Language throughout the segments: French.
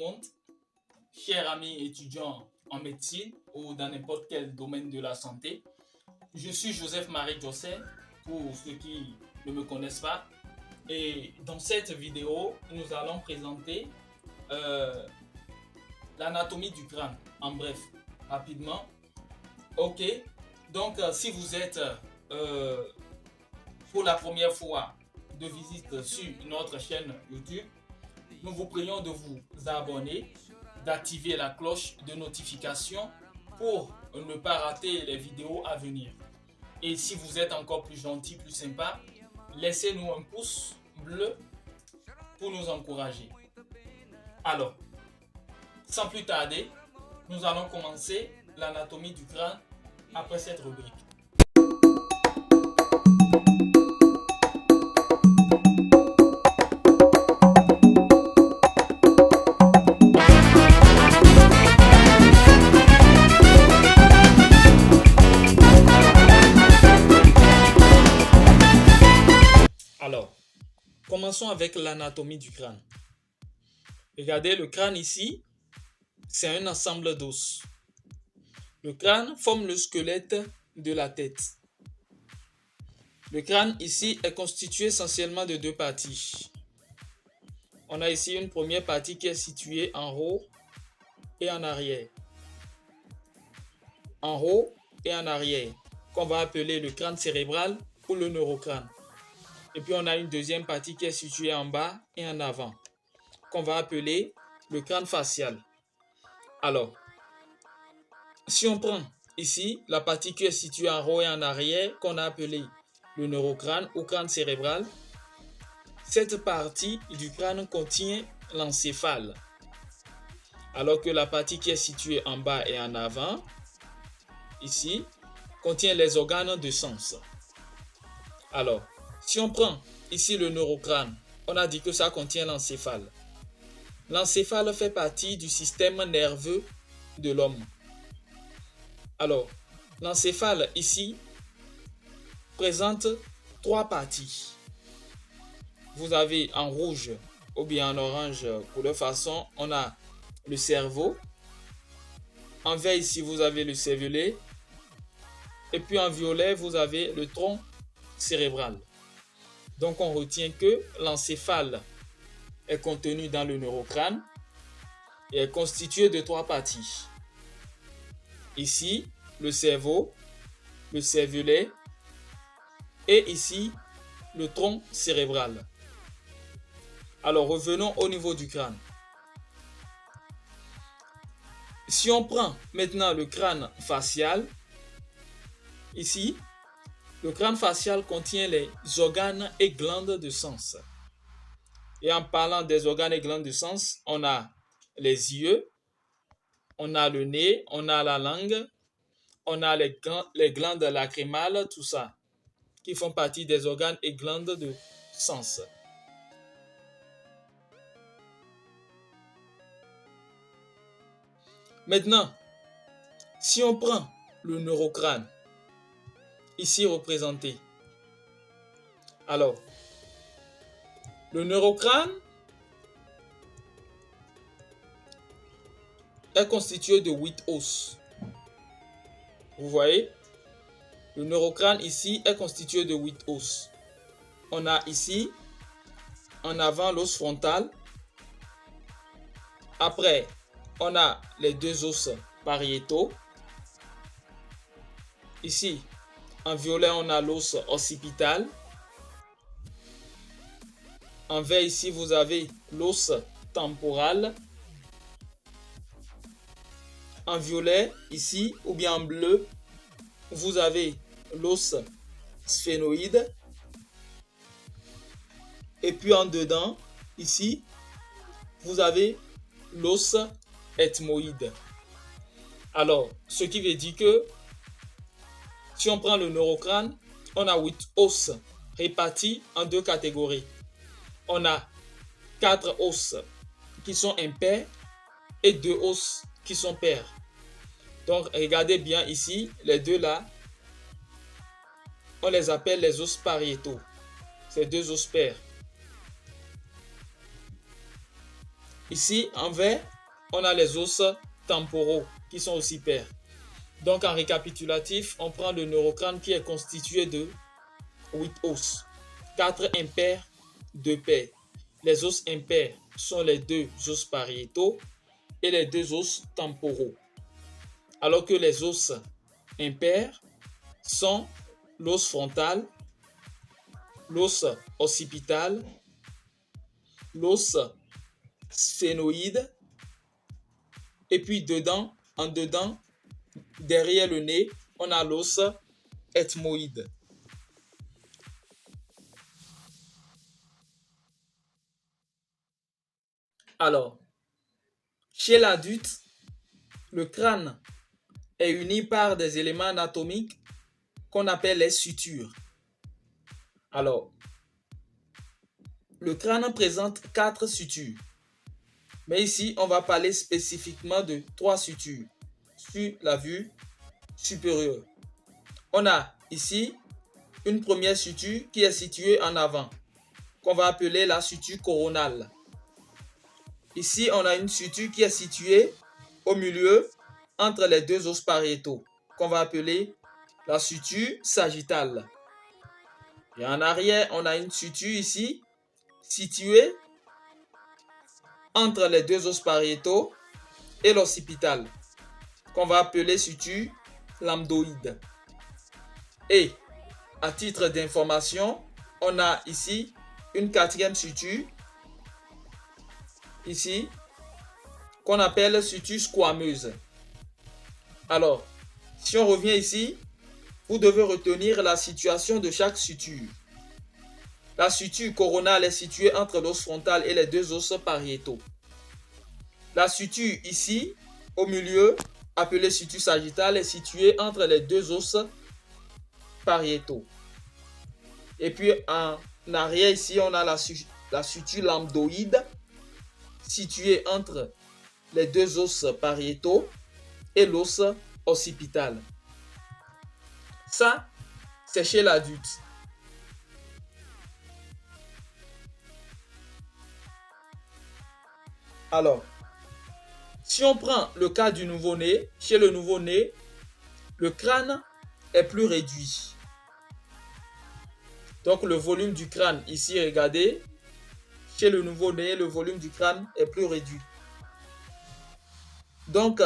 monde, chers amis étudiants en médecine ou dans n'importe quel domaine de la santé. Je suis Joseph-Marie Josset, pour ceux qui ne me connaissent pas. Et dans cette vidéo, nous allons présenter l'anatomie du crâne, en bref, rapidement. Ok, donc si vous êtes pour la première fois de visite sur notre chaîne YouTube, nous vous prions de vous abonner, d'activer la cloche de notification pour ne pas rater les vidéos à venir. Et si vous êtes encore plus gentil, plus sympa, laissez-nous un pouce bleu pour nous encourager. Alors, sans plus tarder, nous allons commencer l'anatomie du crâne après cette rubrique. Alors, commençons avec l'anatomie du crâne. Regardez le crâne ici, c'est un ensemble d'os. Le crâne forme le squelette de la tête. Le crâne ici est constitué essentiellement de deux parties. On a ici une première partie qui est située en haut et en arrière. En haut et en arrière, qu'on va appeler le crâne cérébral ou le neurocrâne. Et puis on a une deuxième partie qui est située en bas et en avant, qu'on va appeler le crâne facial. Alors, si on prend ici la partie qui est située en haut et en arrière, qu'on a appelé le neurocrâne ou crâne cérébral, cette partie du crâne contient l'encéphale, alors que la partie qui est située en bas et en avant, ici, contient les organes de sens. Alors, si on prend ici le neurocrâne, on a dit que ça contient l'encéphale. L'encéphale fait partie du système nerveux de l'homme. Alors, l'encéphale ici présente trois parties. Vous avez en rouge ou bien en orange couleur façon, on a le cerveau. En vert ici, vous avez le cervelet. Et puis en violet, vous avez le tronc cérébral. Donc on retient que l'encéphale est contenu dans le neurocrâne et est constitué de trois parties. Ici, le cerveau, le cervelet et ici, le tronc cérébral. Alors revenons au niveau du crâne. Si on prend maintenant le crâne facial, ici, le crâne facial contient les organes et glandes de sens. Et en parlant des organes et glandes de sens, on a les yeux, on a le nez, on a la langue, on a les glandes lacrymales, tout ça, qui font partie des organes et glandes de sens. Maintenant, si on prend le neurocrâne, ici représenté, alors, le neurocrâne est constitué de 8 os. Vous voyez, le neurocrâne ici est constitué de 8 os. On a ici, en avant, l'os frontal. Après, on a les deux os pariétaux. Ici, en violet, on a l'os occipital. En vert, ici, vous avez l'os temporal. En violet, ici, ou bien en bleu, vous avez l'os sphénoïde. Et puis en dedans, ici, vous avez l'os ethmoïde. Alors, ce qui veut dire que si on prend le neurocrâne, on a 8 os répartis en deux catégories. On a 4 os qui sont impairs et 2 os qui sont pairs. Donc, regardez bien ici, les deux là, on les appelle les os pariétaux. Ces deux os pairs. Ici, en vert, on a les os temporaux qui sont aussi pairs. Donc en récapitulatif, on prend le neurocrâne qui est constitué de 8 os, 4 impairs, 2 pairs. Les os impairs sont les 2 os pariétaux et les 2 os temporaux. Alors que les os impairs sont l'os frontal, l'os occipital, l'os sphénoïde et puis en dedans, derrière le nez, on a l'os ethmoïde. Alors, chez l'adulte, le crâne est uni par des éléments anatomiques qu'on appelle les sutures. Alors, le crâne présente 4 sutures. Mais ici, on va parler spécifiquement de 3 sutures sur la vue supérieure. On a ici une première suture qui est située en avant, qu'on va appeler la suture coronale. Ici, on a une suture qui est située au milieu entre les 2 os pariétaux, qu'on va appeler la suture sagittale. Et en arrière, on a une suture ici, située entre les 2 os pariétaux et l'occipital, qu'on va appeler suture lambdoïde. Et à titre d'information, on a ici une 4e suture, ici, qu'on appelle suture squameuse. Alors, si on revient ici, vous devez retenir la situation de chaque suture. La suture coronale est située entre l'os frontal et les 2 os pariétaux. La suture ici, au milieu, appelée suture sagittale, est située entre les 2 os pariétaux. Et puis en arrière ici, on a la suture lambdoïde, située entre les 2 os pariétaux et l'os occipital. Ça, c'est chez l'adulte. Alors, si on prend le cas du nouveau-né, chez le nouveau-né, le crâne est plus réduit. Donc, le volume du crâne, ici, regardez, chez le nouveau-né, le volume du crâne est plus réduit. Donc,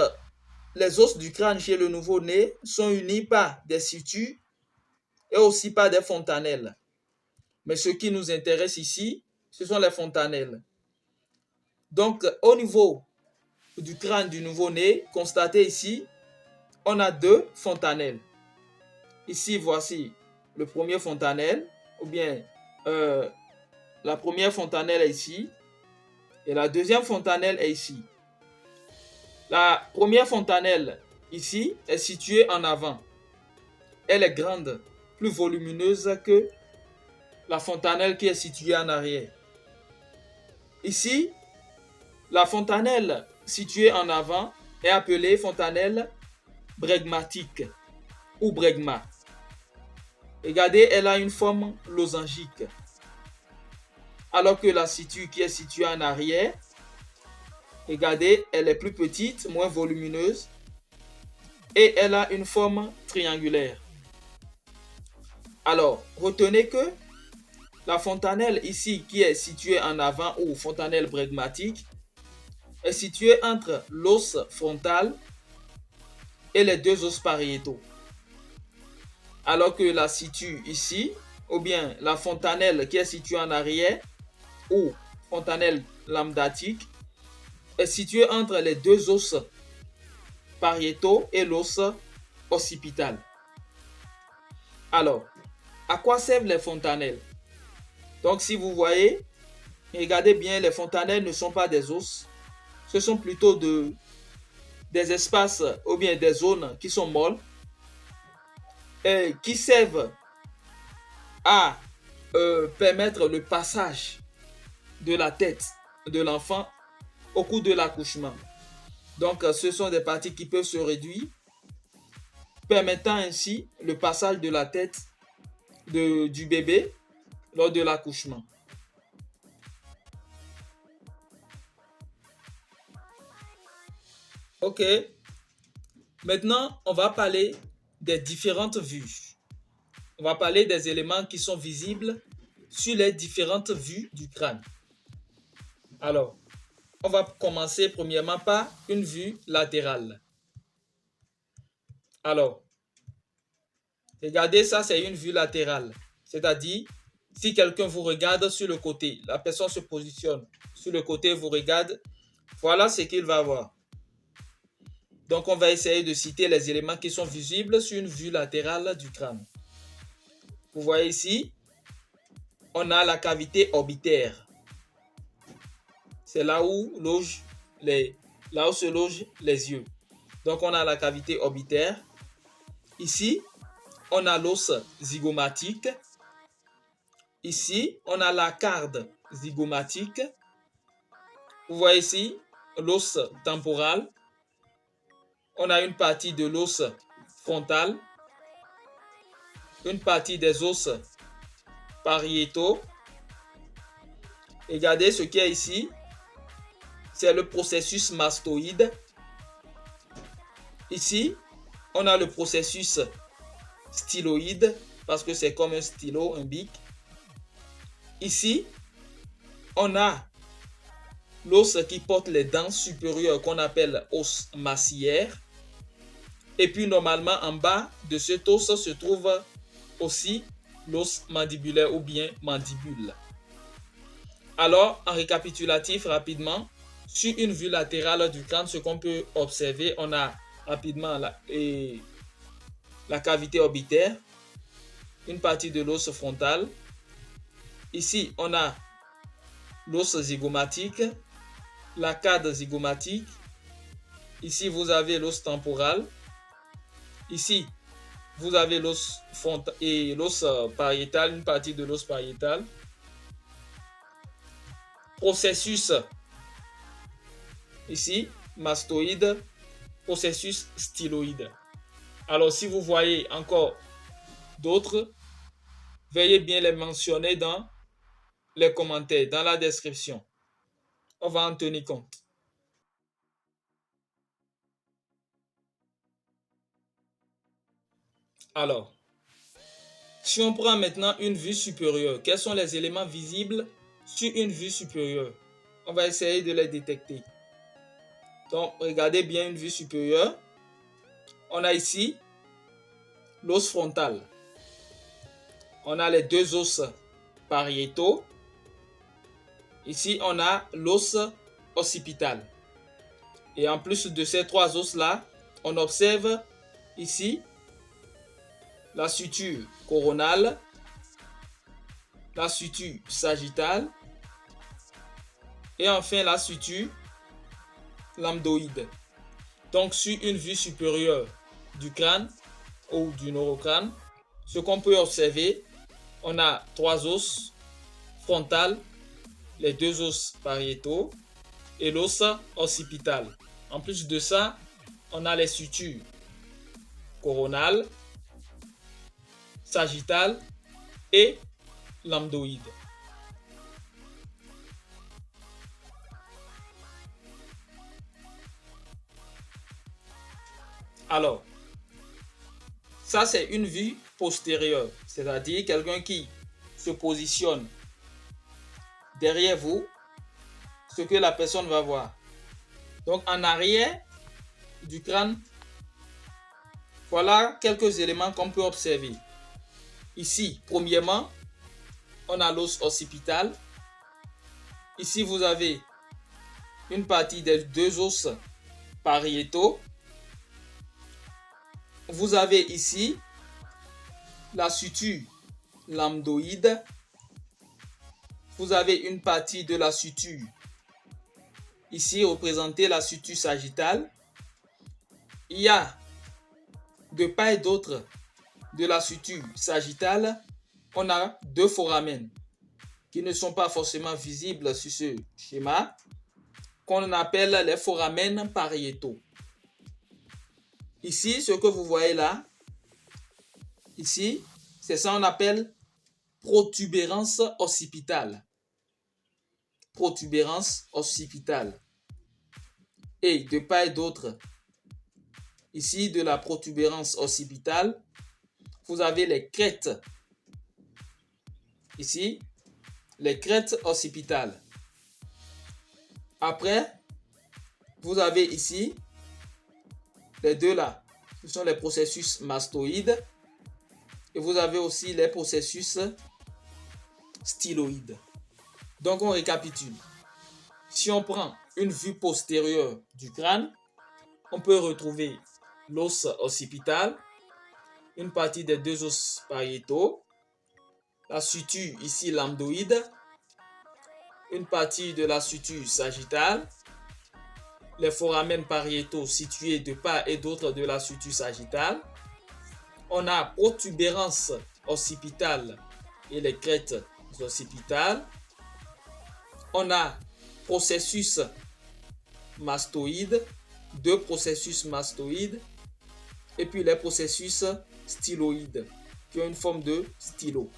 les os du crâne chez le nouveau-né sont unis par des sutures et aussi par des fontanelles. Mais ce qui nous intéresse ici, ce sont les fontanelles. Donc, au niveau du crâne du nouveau-né, constatez ici, on a 2 fontanelles. Ici, voici le premier fontanelle, ou bien la première fontanelle est ici, et la deuxième fontanelle est ici. La première fontanelle, ici, est située en avant. Elle est grande, plus volumineuse que la fontanelle qui est située en arrière. Ici, la fontanelle située en avant est appelée fontanelle bregmatique ou bregma. Regardez, elle a une forme losangique. Alors que la suture qui est située en arrière, regardez, elle est plus petite, moins volumineuse et elle a une forme triangulaire. Alors, retenez que la fontanelle ici qui est située en avant ou fontanelle bregmatique est située entre l'os frontal et les 2 os pariétaux. Alors que la suture ici, ou bien la fontanelle qui est située en arrière, ou fontanelle lambdatique, est située entre les 2 os pariétaux et l'os occipital. Alors, à quoi servent les fontanelles? Donc, si vous voyez, regardez bien, les fontanelles ne sont pas des os, ce sont plutôt des espaces ou bien des zones qui sont molles et qui servent à permettre le passage de la tête de l'enfant au cours de l'accouchement. Donc, ce sont des parties qui peuvent se réduire, permettant ainsi le passage de la tête du bébé lors de l'accouchement. Ok. Maintenant, on va parler des différentes vues. On va parler des éléments qui sont visibles sur les différentes vues du crâne. Alors, on va commencer premièrement par une vue latérale. Alors, regardez, ça c'est une vue latérale. C'est-à-dire, si quelqu'un vous regarde sur le côté, la personne se positionne sur le côté, vous regarde, voilà ce qu'il va voir. Donc, on va essayer de citer les éléments qui sont visibles sur une vue latérale du crâne. Vous voyez ici, on a la cavité orbitaire. C'est là où se logent les yeux. Donc, on a la cavité orbitaire. Ici, on a l'os zygomatique. Ici, on a la carde zygomatique. Vous voyez ici l'os temporal. On a une partie de l'os frontal, une partie des os pariétaux. Regardez ce qu'il y a ici. C'est le processus mastoïde. Ici, on a le processus styloïde parce que c'est comme un stylo, un bic. Ici, on a l'os qui porte les dents supérieures qu'on appelle os maxillaire. Et puis normalement en bas de cet os se trouve aussi l'os mandibulaire ou bien mandibule. Alors en récapitulatif rapidement, sur une vue latérale du crâne, ce qu'on peut observer, on a rapidement la cavité orbitaire, une partie de l'os frontal. Ici on a l'os zygomatique, la carde zygomatique. Ici vous avez l'os temporal. Ici, vous avez l'os frontal et l'os pariétal, une partie de l'os pariétal. Processus ici, mastoïde, processus styloïde. Alors, si vous voyez encore d'autres, veuillez bien les mentionner dans les commentaires, dans la description. On va en tenir compte. Alors, si on prend maintenant une vue supérieure, quels sont les éléments visibles sur une vue supérieure? On va essayer de les détecter. Donc, regardez bien une vue supérieure. On a ici l'os frontal. On a les deux os pariétaux. Ici, on a l'os occipital. Et en plus de ces trois os-là, on observe ici la suture coronale, la suture sagittale et enfin la suture lambdoïde. Donc sur une vue supérieure du crâne ou du neurocrâne, ce qu'on peut observer, on a trois os frontal, les deux os pariétaux et l'os occipital. En plus de ça, on a les sutures coronales, sagittales et lambdoïdes. Alors, ça c'est une vue postérieure, c'est-à-dire quelqu'un qui se positionne derrière vous, ce que la personne va voir. Donc en arrière du crâne, voilà quelques éléments qu'on peut observer. Ici, premièrement, on a l'os occipital. Ici, vous avez une partie des deux os pariétaux. Vous avez ici la suture lambdoïde. Vous avez une partie de la suture ici représentée, la suture sagittale. Il y a de part et d'autre de la suture sagittale, on a deux foramen qui ne sont pas forcément visibles sur ce schéma, qu'on appelle les foramen pariétaux. Ici, ce que vous voyez là, ici, c'est ça qu'on appelle protubérance occipitale. Protubérance occipitale. Et de part et d'autre ici de la protubérance occipitale. Vous avez les crêtes. Ici, les crêtes occipitales. Après, vous avez ici les deux là. Ce sont les processus mastoïdes. Et vous avez aussi les processus styloïdes. Donc, on récapitule. Si on prend une vue postérieure du crâne, on peut retrouver l'os occipital, une partie des deux os pariétaux, la suture ici lambdoïde, une partie de la suture sagittale, les foramen pariétaux situés de part et d'autre de la suture sagittale. On a protubérance occipitale et les crêtes occipitales. On a processus mastoïde, deux processus mastoïdes, et puis les processus styloïdes, qui ont une forme de stylo.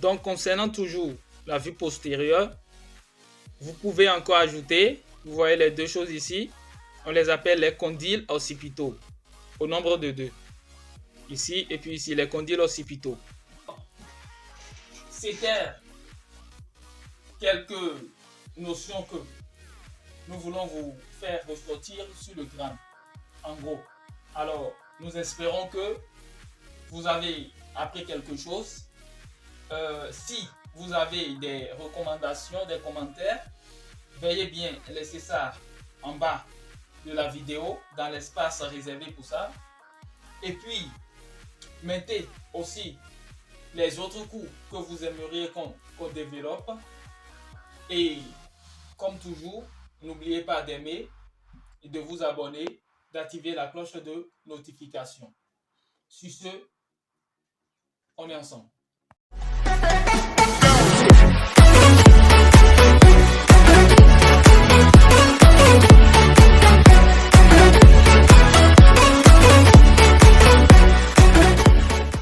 Donc, concernant toujours la vue postérieure, vous pouvez encore ajouter, vous voyez les deux choses ici, on les appelle les condyles occipitaux, au nombre de 2. Ici et puis ici, les condyles occipitaux. C'était quelques notions que nous voulons vous faire ressortir sur le crâne, en gros. Alors, nous espérons que vous avez appris quelque chose. Si vous avez des recommandations, des commentaires, veuillez bien laisser ça en bas de la vidéo, dans l'espace réservé pour ça. Et puis, mettez aussi les autres cours que vous aimeriez qu'on développe. Et comme toujours, n'oubliez pas d'aimer et de vous abonner, d'activer la cloche de notification. Sur ce, on est ensemble.